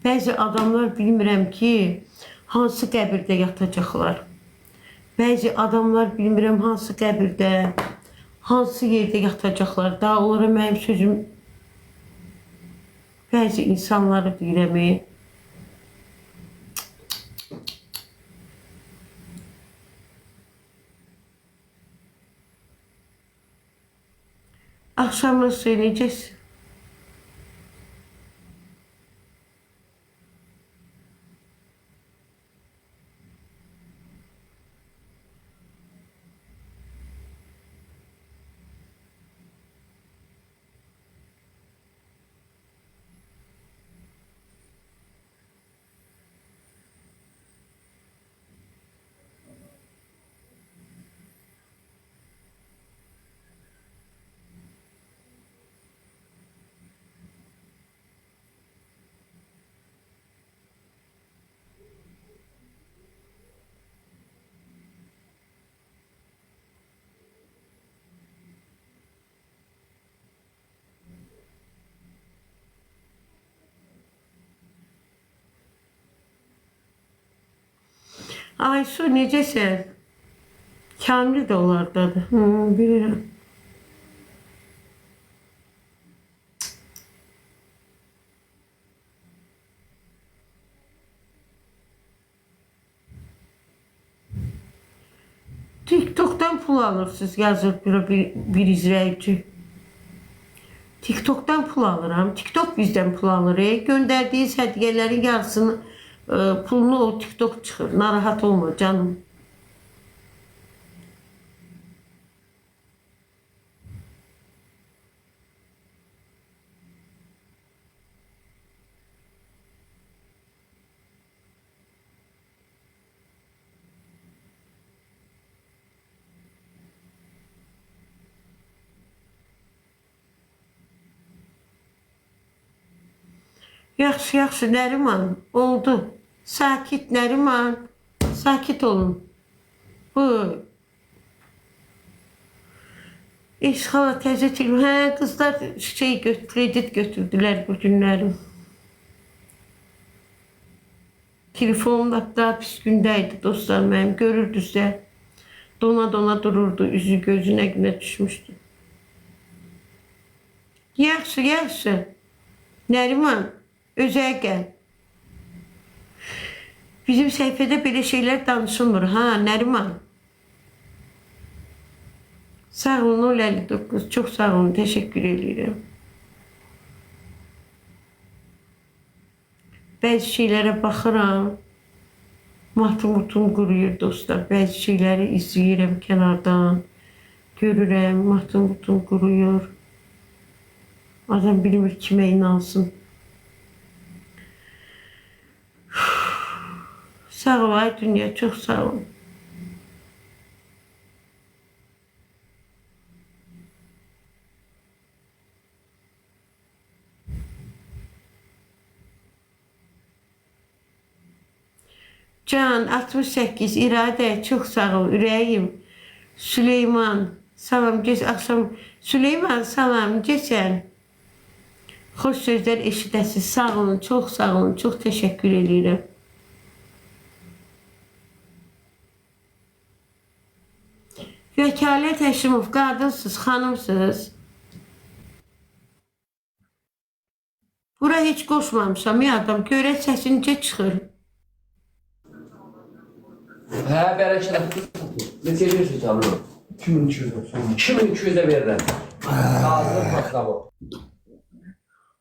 Bəzi adamlar bilmirəm ki, hansı qəbirdə yatacaqlar. Bəzi adamlar bilmirəm hansı qəbirdə, hansı yerdə yatacaqlar. Daha onlara mənim sözüm bəzi insanları deyirəm. Akşamlar söyleyeceğiz. Aysu necəsən? Kamil də onlardadır. Bilirəm. TikTok'dan pul alırsınız, yazır bir izləyici. TikTok'dan pul alıram. TikTok bizdən pul alır. Göndərdiyiniz hədiyyələrin yarısını pulunu o TikTok çıxır. Narahat olma canım. Yaxşı, yaxşı Nəriman, oldu. Sakit Nəriman, sakit olun. Bu İşğala təzə telefon. Hə, qızlar kredit götürdülər bu günlərim. Telefonum da pis gündəydi dostlar mənim. Görürdünüzsə, dona dururdu. Üzü gözünə günə düşmüşdü. Yaxşı, yaxşı. Nəriman, özəyə gəl. Bizim səhifədə belə şeylər danışılmır, ha Nəriman. Sağ olun 59, çox sağ olun, təşəkkür edirəm. Bəzi şeylərə baxıram, matım quruyur dostlar. Bəzi şeyləri izləyirəm kənardan, görürəm, matım quruyur. Adam bilmir kimə inansın. Sağ ol ay dünya, çok sağ ol. Can 68 İrade çok sağ ol ürəyim. Süleyman salam akşam Süleyman salam geçen. Xoş sözlər eşidəsiz. Sağ olun, çox sağ olun, çox təşəkkür edirəm. Vəkalət Həşimov, qadınsınız, xanımsınız. Bura heç qoşmamışam ya adam, görək səsincə çıxır. Hə, bərəkət. Necə verirsiniz canım? 2200'e verirəm. Hazır patlama.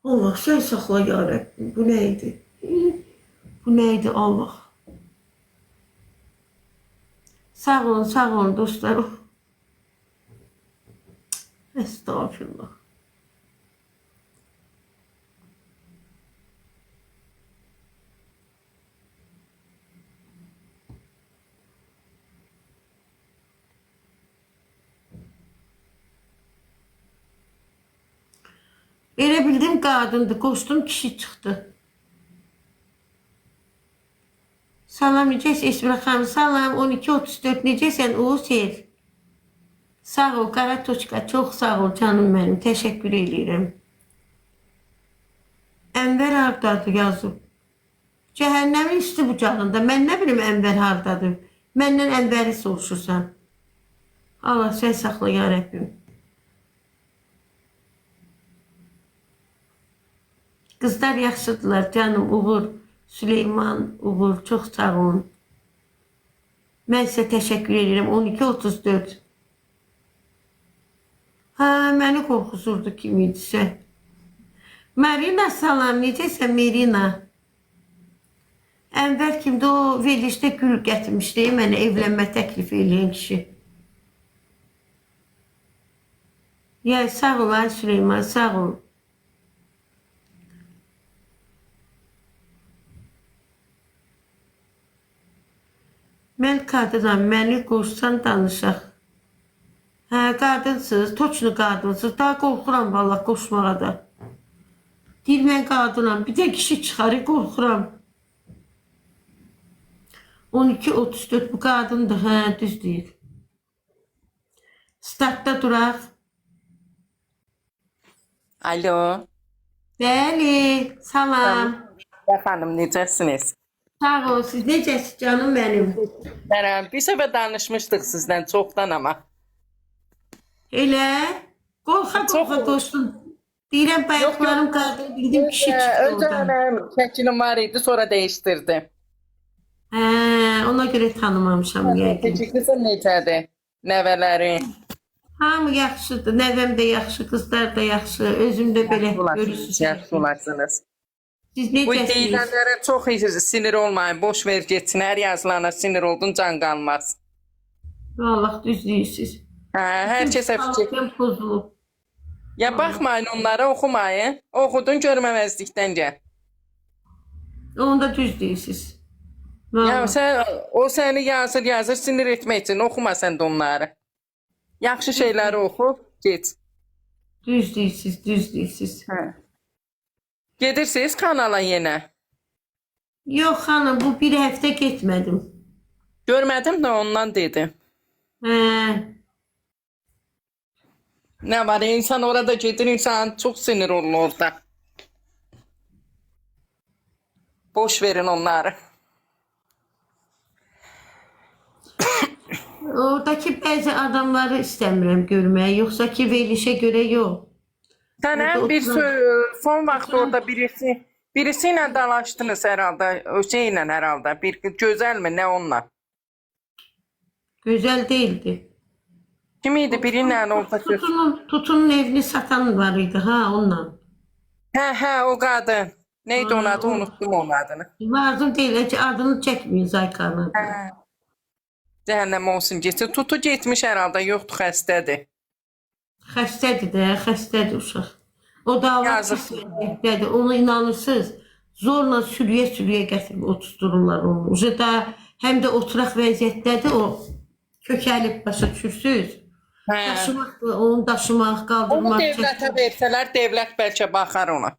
Allah sen saxla ya Rəbbim. Bu neydi? Bu neydi Allah? Sağ olun dostlar. Estağfurullah. Elə bildim qadındı, qoşdum kişi çıxdı. Salam, necəsən Esmira xanım? Salam, 12-34, necəsən Uğur? Sağ ol, Qara Toçka, çox sağ ol canım mənim, təşəkkür edirəm. Ənvər hardadır yazıb. Cəhənnəmin isti bucağında. Mən nə bilim Ənvər hardadır? Məndən Ənvəri soruşursan. Allah sən saxla ya Rəbbim. Qızlar yaxşıdırlar canım. Uğur, Süleyman, Uğur çox sağ olun. Mən sizə təşəkkür edirəm. 12:34. Ha, məni qorxusurdu kim idisə. Marina salam, necəsən Marina? Ənvər kimdir o verilişdə gül gətirmişdi mənə evlənmə təklif edən kişi. Ya sağ ol ay Süleyman, sağ ol. Mən qadınam, məni qoşsan danışaq. Hə, qadınsınız, toçlu qadınsınız. Daha qorxuram valla qoşmağa da. Deyir mən qadınam, bir də kişi çıxarı qorxuram. 12:34 bu qadındır, hə, düz deyir. Startda duraq. Alo. Bəli, salam. Efendim necəsiniz? Sağ ol, siz necəsiz canım mənim? Bir səfər danışmışdıq sizdən çoxdan ama. Elə? Qorxa Çox olur. qoşdun. Deyirəm bayaqlarım qadın, bildim kişi çıxdı Önce oradan. benim şəklim var idi, sonra değiştirdim. Hə, ona görə tanımamışam yəqin. Peki kızın necədir? Nəvələri? Hamı yaxşıdır, nəvəm də yaxşı, qızlar da yaxşı, özüm də belə görürsünüz. Yaxşı olasınız. Siz Bu necəsiniz? deyilənlərə çox sinir olmayın, boş ver getsin. Hər yazılana sinir oldun, can qalmaz. Allah düz deyirsiniz. Hər kəsə fikir. Sağlıqdan pozulub. Ya baxmayın onlara, oxumayın. Oxudun, görməməzlikdən gəl. Onu da düz deyirsiniz. Ya Vallahi. o səni yazır, sinir etmək üçün oxuma sən də onları. Yaxşı şeyləri oxu, get. Düz deyirsiniz, düz deyirsiniz. Gedirsiniz kanala yenə. Yox xanım, bu bir həftə getmədim. Görmədim də ondan dedim. Hə, Ne var insan orada gedir, insan çok sinir olur orada. Boş verin onları. oradakı bəzi adamları istəmirəm görməyə, yoxsa ki verilişə görə yox. Sen hem bir son vaxt orada birisiyle dalaştınız herhalde. O şeyle herhalde. Bir güzel mi ne onunla? Gözəl değildi. Kimiydi biriyle orada? Tutunun evini satan var idi ha onunla. He o kadın. Neydi onun adı? Unuttum onun adını. Lazım deyil ki adını çəkməyin Zaykanın. Cəhənnəm olsun getsin. Tutu getmiş herhalde. Yoktu xəstədir. Xəstədir də, xəstədir uşaq. O dava Yazıq. xəstədir. Ona inanırsınız. Zorla sürüyə gətirib oturtururlar onu. Uca da həm də oturaq vəziyyətdədir o. Kökəlib başa düşürsünüz. Daşımaq, onu daşımaq, Onu qaldırmaq. devlete verseler devlet belki bakar ona.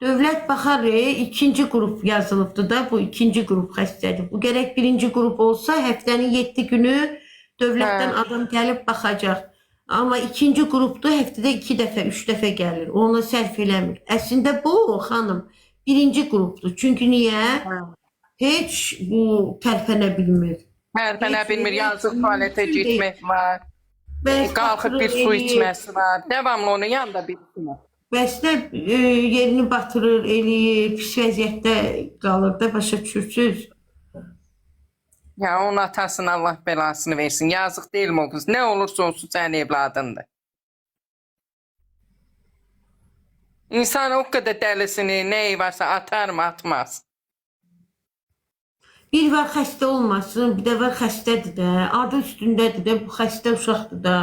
Dövlət baxar, ikinci qrup yazılıbdır da, bu ikinci qrup xəstədir. Bu gərək birinci qrup olsa, həftənin 7 günü dövlətdən adam gəlib baxacaq. Amma ikinci qrupda həftədə 2 dəfə, 3 dəfə gəlir. Ona sərf eləmir. Əslində bu xanım birinci qrupdur. Çünki niyə? Heç bu tərpənə bilmir. Tərpənə bilmir, yazıq tualetə getmək var. Bəs Qalxıb bir su içməsi var. Devamlı onun yanında birisi var. Bəs də yerini batırır, eləyir, pis vəziyyətdə qalır da, başa düşürsünüz. Ya onun atasına Allah belasını versin. Yazıq değil mi o kız? Ne olursa olsun sənin evladındır. İnsan o kadar dəlisini, ne varsa atar mı atmaz. Bir var xəstə olmasın, bir də var xəstədir də, adı üstündədir də, bu xəstə uşaqdır da.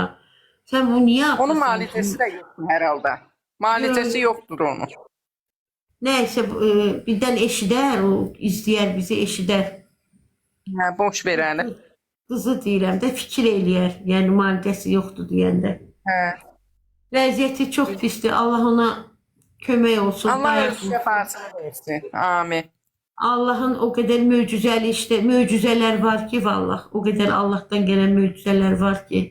Sən bu niyə atırsan? Onun malicəsi də yoxdur herhalde. Malicəsi yoxdur onun. Nəysə, birdən eşidər, o izləyər, bizi eşidər. Ya boş verəni. Qızı deyirəm də, fikir eləyər, yəni malicəsi yoxdur deyəndə. Vəziyyəti çox pisdir, Allah ona kömək olsun. Allah dayan. öz şəfasını versin. Amin. Allahın o qədər möcüzəli işte, möcüzələr var ki, vallah, o qədər Allah'tan gələn möcüzələr var ki.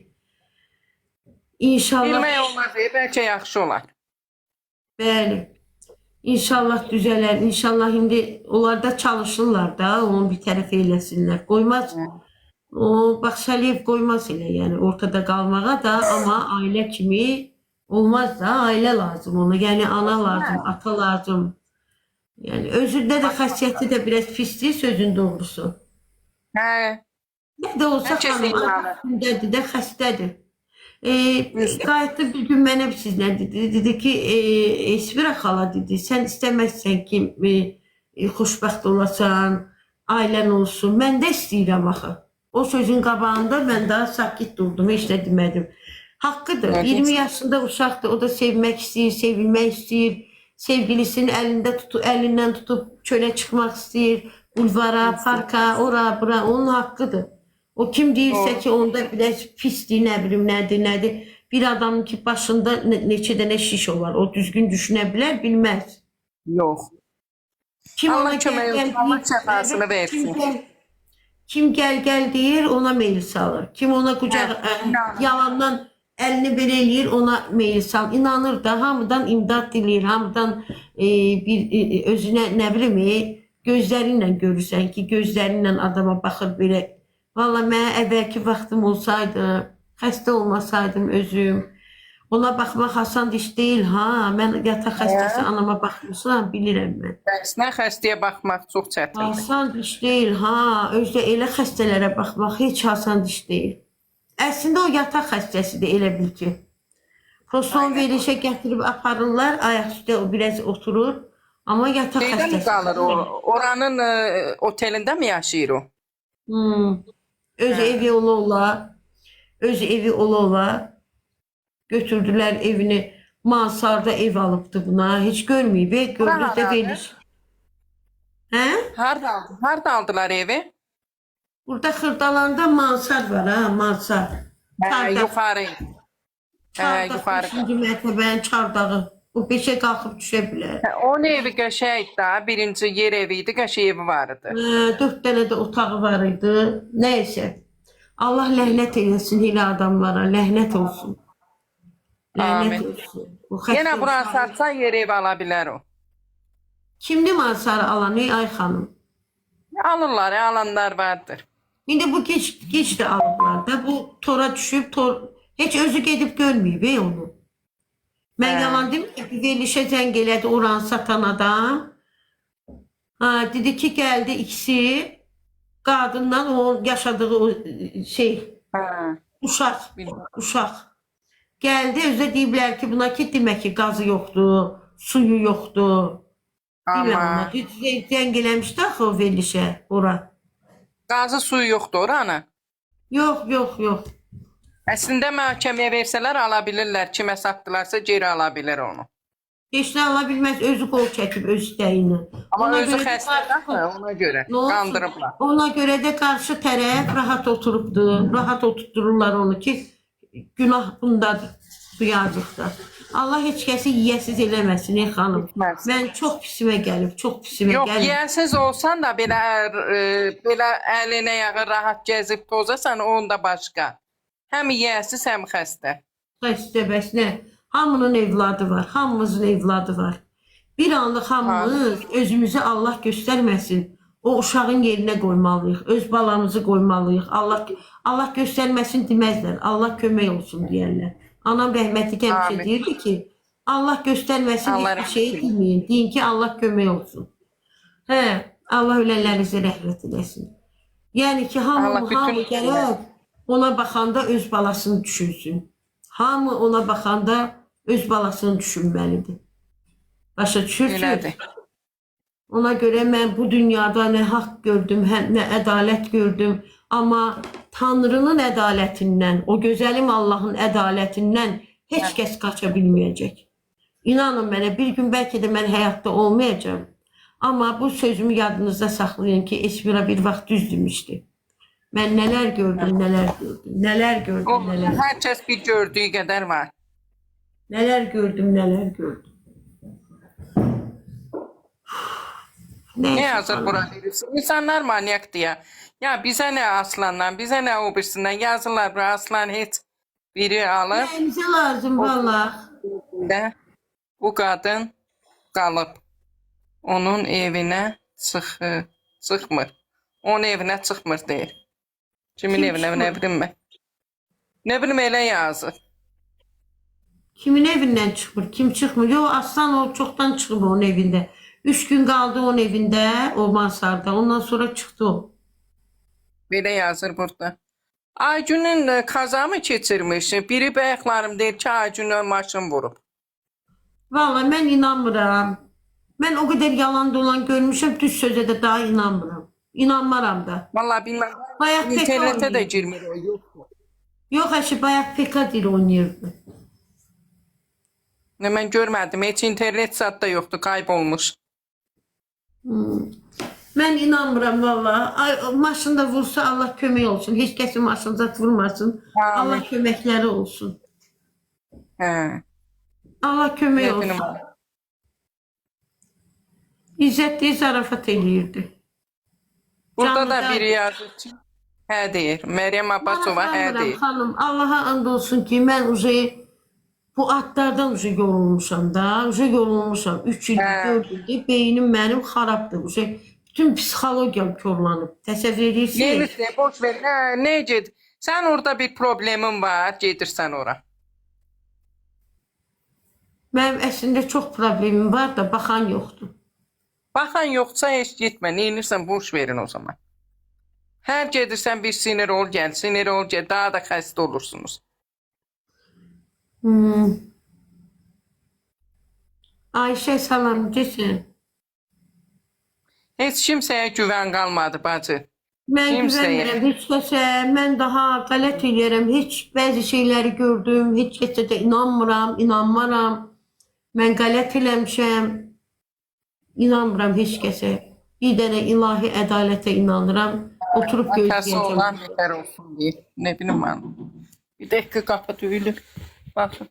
İnşallah. Bilmək olmaz, bəlkə yaxşı olar. Bəli. İnşallah düzələr. İnşallah indi onlar da çalışırlar da, onu bir tərəf eləsinlər. Qoymaz. O bax Şəliyev qoymaz elə, yəni ortada qalmağa da, amma ailə kimi olmaz da, ailə lazım ona. Yəni ana lazım, ata lazım. Yəni özündə də xəssiyyəti də biraz pisdir sözün doğrusu. Hə. Nə də olsa Herkes xanım inanır. üstündədir də, xəstədir. Qayıtdı bir gün mənə bir siz nə dedi? Dedi ki, Esmira xala dedi, sən istəməzsən ki, xoşbəxt olasan, ailən olsun. Mən də istəyirəm axı. O sözün qabağında mən daha sakit durdum, heç nə demədim. Haqqıdır. Evet. 20 yaşında uşaqdır. O da sevmək istəyir, sevilmək istəyir. Sevgilisinin əlindən tutub çölə çıxmaq istəyir. Bulvara, parka, ora, bura. Onun haqqıdır. O kim deyirsə ki, onda biraz pisdir, nə bilim, nədir. Bir adamın ki, başında neçə dənə şiş var. O düzgün düşünə bilər, bilməz. Yox. Kim Allah ona kömək olsun, Allah şəfasını versin. Kim gəl deyir, ona meyil salır. Kim ona qucaq inanır. yalandan əlini belə eləyir, ona meyil salır. İnanır da, hamıdan imdad diləyir, hamıdan özünə nə bilim, gözləri ilə görürsən ki, gözləri ilə adama baxır belə. Valla mənə əvvəlki vaxtım olsaydı, xəstə olmasaydım özüm, ona baxmaq asan iş deyil, ha. Mən yataq xəstəsi anama baxmışam, bilirəm mən. Bəs xəstəyə baxmaq çox çətindir. Asan iş deyil, ha. Özdə elə xəstələrə baxmaq heç asan iş deyil. Əslində o yataq xəstəsidir, elə bil ki. Proson verişə gətirib aparırlar, ayaq üstə o biraz oturur, amma yataq Şeydə mi xəstəsi. qalır o? Oranın otelində mi yaşayır o? Öz evi ola götürdülər evini, Mansarda ev alıbdı buna, heç görməyib, gördük də veriş. Hə? Harda aldılar evi? Burada Xırdalanda Mansar var, ha, Mansar. Yuxarı. Çardaq, yuxarı. 5-ci mərtəbənin çardağı. Bu beşə qalxıb düşə bilər. Onun evi qəşəngdir da, birinci yer evi idi, qəşəng evi var idi. 4 dənə də otağı var idi. Nəysə. Allah ləhnət eləsin elə adamlara, ləhnət olsun. Ləhnət Amin. olsun. O xəstə Yenə bura uşağı- satsan yer evi ala bilər o. Kimdir Mansarı alan, ay xanım? Alırlar, alanlar vardır. İndi bu geç də alıblar da. Bu tora düşüb, heç özü gedib görməyib onu. Mən Hə. yalan dedim ki, bir verilişə zəng elədi oranı satan adam. Dedi ki, gəldi ikisi qadından o yaşadığı o Hə. uşaq. Gəldi, özü deyiblər ki, buna ki, demək ki, qazı yoxdur, suyu yoxdur. Bilməm ona. Amma Zəng eləmişdi axı o verilişə ora. qazı suyu yoxdur oranı. Yox. Əslində məhkəməyə versələr ala bilirlər. Kimə satdılarsa geri ala bilər onu. Heç nə ala bilməz, özü qol çəkib öz istəyinə. Amma Ona özü görə də xəstədir, ona görə Nə olsun? qandırıblar. Ona görə də qarşı tərəf rahat oturubdu. Rahat oturtdururlar onu ki, günah bundadır, bu yazıqda. Allah heç kəsi yiyəsiz eləməsin, ey xanım. Etməz. Mən çox pisimə gəlib, çox pisimə Yox, gəlib. yiyəsiz olsan da belə əlinə yağı rahat gəzib tozasan, onda başqa. Həm yiyəsiz, həm xəstə. Xəstə bəs nə? Hamının evladı var, hamımızın evladı var. Bir anlıq hamımız özümüzü Allah göstərməsin. O uşağın yerinə qoymalıyıq, öz balamızı qoymalıyıq. Allah göstərməsin deməzlər, Allah kömək olsun deyərlər. Anam rəhmətli həmişə Amin. deyirdi ki, Allah göstərməsin Allah heç bir şey rəhmət eləsin. deməyin. Deyin ki, Allah kömək olsun. Allah ölənlərinizə rəhmət eləsin. Yəni ki, Allah hamı bütün gərək ona baxanda öz balasını düşünsün. Hamı ona baxanda öz balasını düşünməlidir. Başa düşürsünüz? Elədir. Ona görə mən bu dünyada nə haqq gördüm, nə ədalət gördüm. Amma Tanrının ədalətindən, o gözəlim Allahın ədalətindən heç kəs qaça bilməyəcək. İnanın mənə, bir gün bəlkə də mən həyatda olmayacağım. Amma bu sözümü yadınızda saxlayın ki, Esmira bir vaxt düz demişdi. Mən nələr gördüm. Hər kəs bir gördüyü qədər var. Nələr gördüm. Ne yazır bura birisi? İnsanlar manyak diye. Ya bize ne aslandan, bize ne o birisinden yazırlar bura aslan hiç biri alır. Nəyimizə lazım valla. De, bu kadın kalıp. onun evinə çıxmır. Onun evinə çıxmır deyir. Kimin Kim evinə, çıxmır? nə bilim mən. Nə bilim elə yazır. Kimin evindən çıxmır? Kim çıxmır? Yox, Aslan o çoxdan çıxıb onun evində. 3 gün qaldı onun evində, o Mansarda. Ondan sonra çıxdı o. Belə yazır burada. Aygünün kaza mı keçirmiş? Biri bəyəklərim deyir ki, Aygünə maşın vurub. Vallahi mən inanmıram. Mən o qədər yalan dolan görmüşəm, düz sözə də daha inanmıram. İnanmaram da. Vallahi bilmem. Bayaq PK İnternete de oynayırdı. girmir o yok. Yox, əşi, bayaq PK dil oynayırdı. Ne mən görmədim. Heç internet satda yoxdur, kaybolmuş. Mən inanmıram vallahi. Ay, maşında vursa Allah kömək olsun. Heç kəsin maşınıza vurmasın. Amin. Allah köməkləri olsun. Hə. Allah kömək Ne bilim. olsun. İzzət deyə zarafat eləyirdi. Burada Canlı da da- biri yazır ki, hə deyir. Məryəm Abbasova hə Maraqlanmıram deyir. xanım. Allaha and olsun ki, mən bu atlardan yorulmuşam da. Yorulmuşam. 3 ildir, Hə. 4 ildir. Beynim mənim xarabdır. Bütün psixologiyam korlanıb. Təsəvvür edirsiniz? Gelirse boş ver. Hə, ne ged? Sen orada bir problemin var, gedirsən ora. Mənim əslində çox problemim var da, baxan yoxdur. Baxan yoxsa heç getmə. Neyinirsən boş verin o zaman. Hər gedirsən bir sinir ol gəl, daha da xəstə olursunuz. Ayşə, salam, desin. Heç kimsəyə güvən qalmadı bacı. Mən Kimsəyə. güvənmirəm heç kəsə. Mən daha qələt eləyərəm. Heç bəzi şeyləri gördüm. Heç kəsə də inanmıram, inanmaram. Mən qələt eləmişəm. İnanmıram heç kəsə. Bir dənə ilahi ədalətə inanıram. Oturub Atası olan gözləyəcəm. betər olsun deyir. Ne bilim mən. Bir dəqiqə qapı döyülür. Baxın.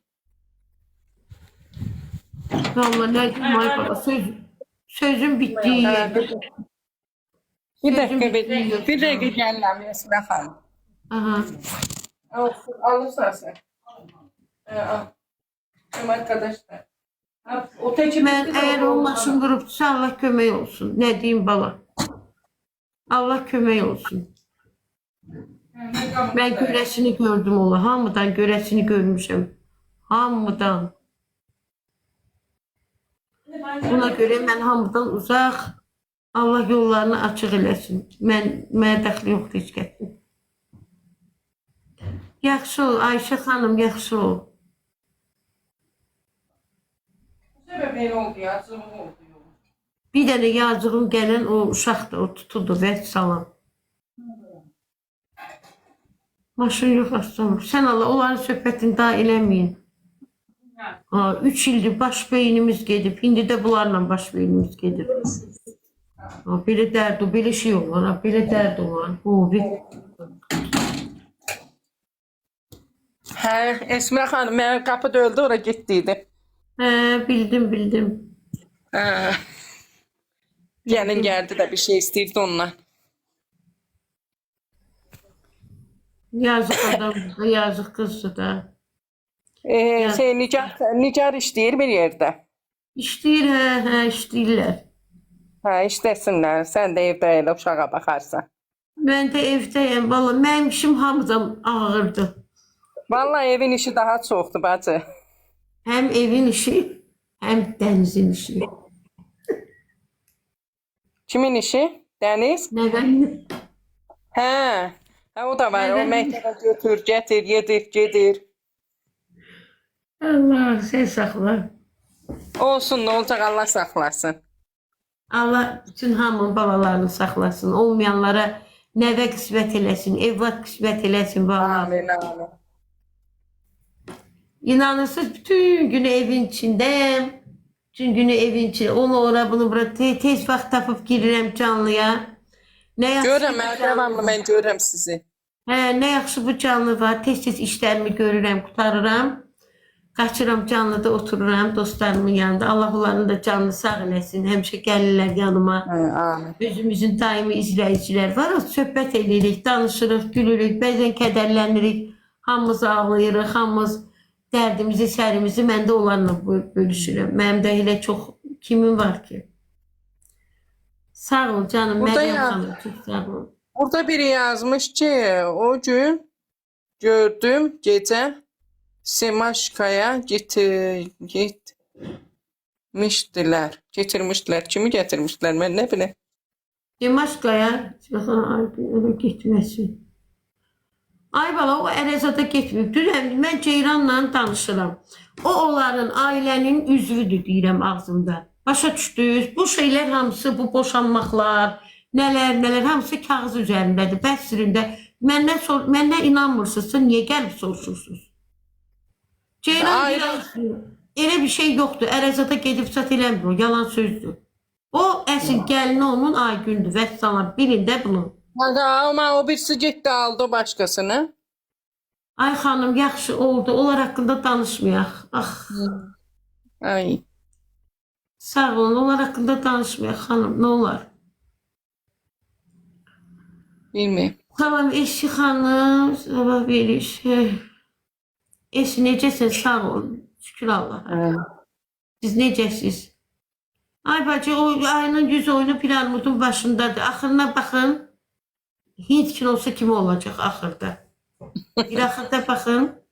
Vallahi nə deyim ay baba, sözüm bitdiyi yerdə. Bir dəqiqə bir dəqiqə gəlirəm Esra xanım. Aha. Olsun, alırsan sen. Al. Hem arkadaşlar. O teki Mən əgər o maşın vurubsa Allah kömək olsun. Nə deyim bala? Allah kömək olsun. Mən görəsini gördüm ola. Hamıdan görəsini görmüşəm. Hamıdan. Buna görə mən hamıdan uzaq. Allah yollarını açıq eləsin. Mənə dəxli yoxdur heç kəsin. Yaxşı ol Ayşə xanım, yaxşı ol. Sebep ne oldu ya? Zırh oldu. Bir dənə yazığım gələn o uşaqdır, o tutuldu və salam. Maşın yox aslanım. Sən Allah, onların söhbətini daha eləməyin. 3 ildir baş beynimiz gedib. İndi də bunlarla baş beynimiz gedib. Belə dərd o, belə şey olan, belə dərd olan. Hə, Esra xanım, mənim qapı döydü, ora getdiydi. Bildim. Hə. Gəlin gəldi də bir şey istəyirdi ondan. Yazıq adamdır da, yazıq qızdır da. Nigar işləyir bir yerdə. İşləyir, işləyirlər. Hə, işləsinlər. Sən də evdə elə uşağa baxarsan. Mən də evdəyəm, valla mənim işim hamıdan ağırdı. Vallahi evin işi daha çoxdur bacı. Həm evin işi, həm dənizin işi. Kimin işi? Dəniz? Nəvəmin? Hə. Hə, o da var. O Nəvəmin. məktəbə götür, gətir, yedir, gedir. Allah sen saxla. Olsun, ne olacaq, Allah saxlasın. Allah bütün hamının balalarını saxlasın. Olmayanlara nəvə qismət eləsin, evlat qismət eləsin. Vallahi. Amin, amin. İnanırsınız bütün günü evin içindəyəm. Bütün günü evin içində. Onu ora, bunu bura tez vaxt tapıb girirəm canlıya. Nə yaxşı Görürəm, bu mən canlı devamlı var. mən görürəm sizi. Nə yaxşı bu canlı var. Tez-tez işlərimi görürəm, qutarıram. Qaçıram canlıda otururam dostlarımın yanında. Allah onların da canını sağ eləsin. Həmişə gəlirlər yanıma. Hə, amin. Özümüzün daimi izləyicilər var. Söhbət edirik, danışırıq, gülürük, bəzən kədərlənirik. Hamımız ağlayırıq, hamımız dərdimizi, sərimizi mən də onlarla bölüşürəm. Mənim də elə çox kimim var ki. Sağ ol canım. Burada Meryem ya. xanım, çox sağ ol. Burada biri yazmış ki, o gün gördüm gece Semaşkaya getirmişler. Kimi getirmişler ben ne bileyim. Dimaşqaya öyle getməsin. Ay bala, o Ərəzada getməyib. Dünən mən Ceyranla danışıram. O onların ailənin üzvüdür deyirəm ağzımda. Başa düşdünüz? Bu şeylər hamısı, bu boşanmaqlar, nələr hamısı kağız üzərindədir. Bəsrində məndən inanmırsınızsa niyə gəlib soruşursunuz? Ceyran Ay, deyir, elə bir şey yoxdur. Ərəzada gedib çat eləmir o, yalan sözdür. O əsl gəlini onun Aygündür. Vəssalam, bilin də bunu. Ama o birisi gitti aldı başkasını. Ay xanım, yaxşı oldu. Onlar haqqında danışmayaq. Ah, Ay. sağ olun. Onlar haqqında danışmayaq xanım. Nə olar? Bilmiyorum. Tamam, eşi xanım. Sabah veriş. Eşi necəsən? Sağ olun. Şükür Allah'a. Siz necəsiz? Ay bacı, o ayının 100 oyunu bir armudun başındadır. Axırına baxın. Hint kinosu kimi olacaq axırda. Bir axırda baxın.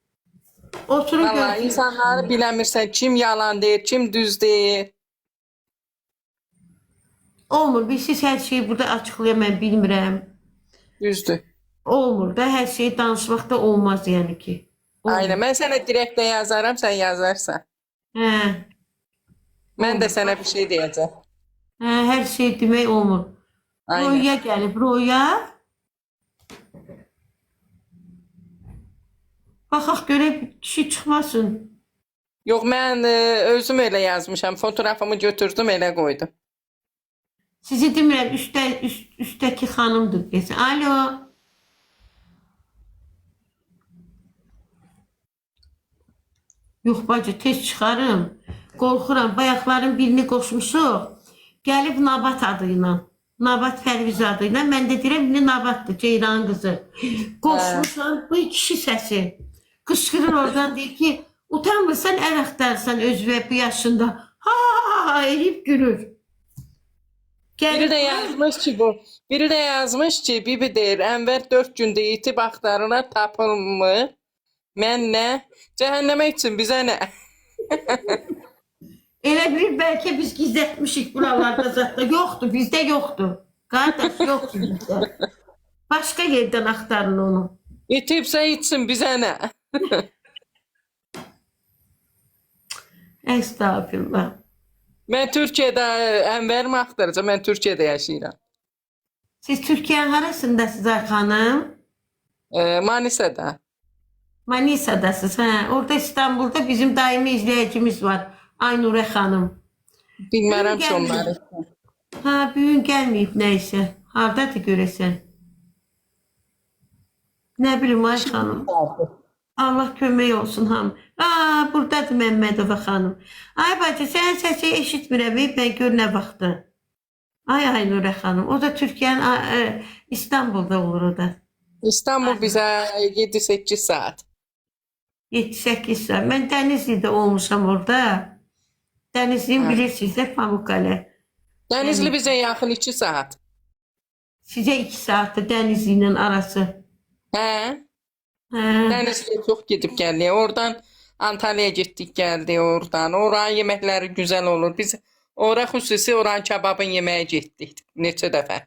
Oturun Vallahi görün. insanları bilemirsen kim yalan deyir, kim düz deyir. Olmur. Biz siz hər şeyi burada açıqlaya mən bilmirəm. Düzdür. Olmur da, hər şeyi danışmaq da olmaz yəni ki. Olmur. Aynen. Ben sana direkt de yazarım, sen yazarsan. Hə, Ben de sana bir şey diyeceğim. hər şey demək olmur. Aynen. Roya gəlib, Roya. Baxaq görək kişi çıxmasın. Yok ben özüm öyle yazmışam. Fotoğrafımı götürdüm öyle koydum. Sizi demirəm, üstdəki xanımdır desin. Alo. Yox bacı, tez çıxarım. Qorxuram, bayaqların birini qoşmuşuq. Gəlib Nabat adıyla. Nabat Pərviz adıyla. Mən də deyirəm, indi Nabatdır, Ceyranın qızı. Qoşmuşam, bu kişi səsi. Qışqırır oradan, deyir ki, utanmırsan, əl axtarsan özünə bu yaşında. Ha, elib gülür. Biri de yazmış ki biri de yazmış ki Bibi deyir Enver 4 günde itib axtarırlar tapılmır. Mən nə? Cəhənnəmə üçün bizə nə? Elə bilir, bəlkə biz gizlətmişik buralarda zətdə. Yoxdur, bizdə yoxdur. Qardaş, yoxdur bizdə. Başqa yerdən axtarın onu. İtibsə itsin bizə nə? Əstağfirullah. Mən Türkiyədə Enverimi axtaracağam. Mən Türkiyədə yaşayıram. Siz Türkiyənin harasındasınız ay xanım? Manisada. Manisa'dasınız. Hə. Orada İstanbul'da bizim daimi izləyicimiz var. Aynurə xanım. Bilmərəm ki Gəlməyib. onları. Ha, bugün gəlməyib nəysə. Hardadır görəsən? Nə bilim ay xanım. Allah kömək olsun hamı. Aa, buradadır Məmmədova xanım. Ay bacı, sənin səsi eşitmirəm. Ben gör nə vaxtı. Ay Aynurə xanım. O da Türkiyənin İstanbul'da olur o da. İstanbul bizə 7-8 saat. 7-8 saat. Mən Dənizli'də olmuşam orada. Dənizli'yi bilirsiniz də Pamukkale. Dənizli bizə yaxın 2 saat. Sizə 2 saatdır Dənizli ilə arası. Hə? Hə. Dənizliyə çox gedib gəldik. Oradan Antalya'ya getdik gəldik oradan. Oranın yeməkləri gözəl olur. Biz ora xüsusi oranın kebabın yeməyə getdik neçə dəfə.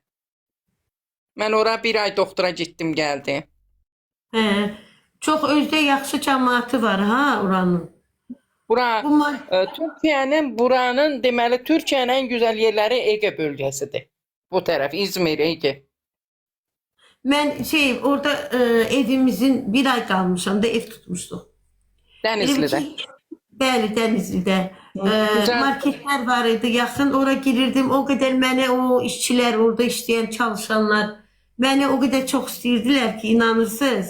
Mən ora bir ay doktora getdim gəldim. Hə. Çox özdə yaxşı cəmaatı var ha oranın. Bura Bunlar buranın deməli Türkiyənin ən gözəl yerləri Ege bölgəsidir. Bu tərəf İzmir, Ege. mən orada evimizin bir ay qalmışam da ev tutmuşduq. Dənizlidə. Bəli, Dənizlidə. Güzel. Marketlər var idi, yaxın ora girirdim. O qədər mənə o işçilər, orada işləyən çalışanlar məni o qədər çox istəyirdilər ki, inanırsınız.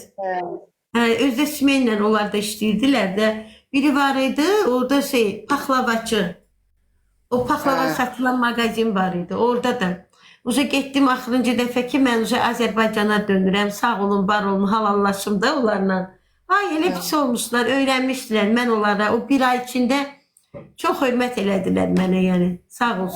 Özdə Smenlə onlar da işləyirdilər də. Biri var idi, orada paxlavacı. O paxlava satılan mağazin var idi, orada da. Uza getdim axırıncı dəfə ki, mən Azərbaycana dönürəm. Sağ olun, var olun, halallaşım da onlarla. Ay, elə pis olmuşlar, öyrənmişdilər mən onlara. O bir ay içində çox hörmət elədilər mənə, yəni. Sağ olsun.